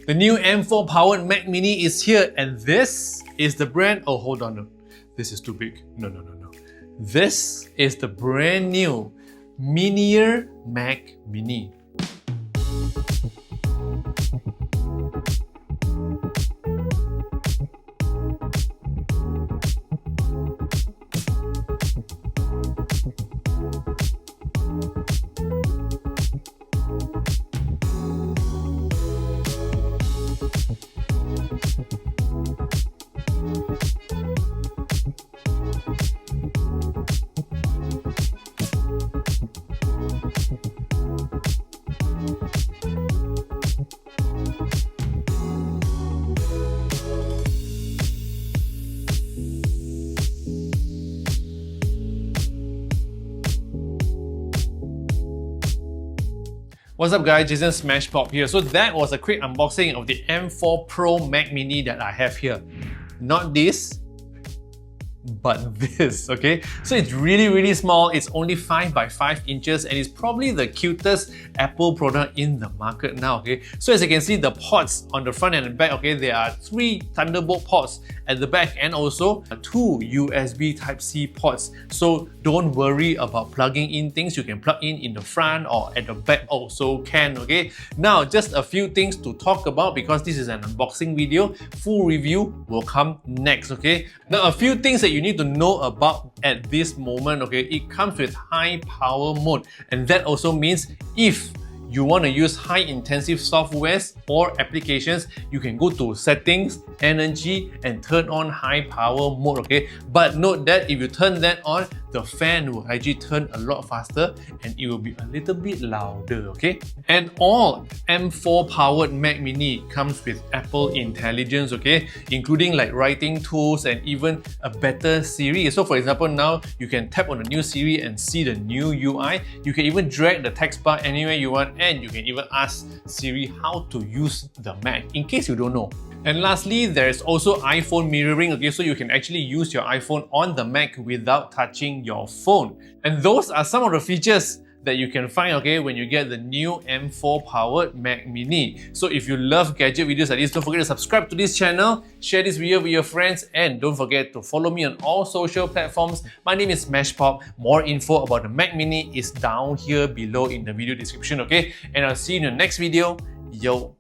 The new M4 powered Mac Mini is here, and this is the brand. Oh, hold on. No. This is too big. No. This is the brand new minier Mac Mini. What's up guys, Jason Smashpop here. So that was a quick unboxing of the M4 Pro Mac Mini that I have here. Not this, but this, okay? So it's really small. It's only 5 by 5 inches and it's probably the cutest Apple product in the market now, okay? So as you can see, the ports on the front and the back, okay, there are 3 Thunderbolt ports at the back and also 2 USB Type-C ports. So don't worry about plugging in things. You can plug in the front or at the back also can, okay? Now, just a few things to talk about because this is an unboxing video. Full review will come next, okay? Now, a few things that you need to know about at this moment, okay? It comes with high power mode, and that also means if you want to use high intensive softwares or applications, you can go to settings, energy, and turn on high power mode, okay? But note that if you turn that on, the fan will actually turn a lot faster and it will be a little bit louder, okay? And all M4 powered Mac Mini comes with Apple Intelligence, okay? Including like writing tools and even a better Siri. So for example, now you can tap on the new Siri and see the new UI. You can even drag the text bar anywhere you want, and you can even ask Siri how to use the Mac, in case you don't know. And lastly, there's also iPhone mirroring, okay? So you can actually use your iPhone on the Mac without touching your phone. And those are some of the features that you can find, okay, when you get the new M4 powered Mac Mini. So if you love gadget videos like this, don't forget to subscribe to this channel, share this video with your friends, and don't forget to follow me on all social platforms. My name is smashpop. More info about the Mac Mini is down here below in the video description, okay? And I'll see you in the next video. Yo!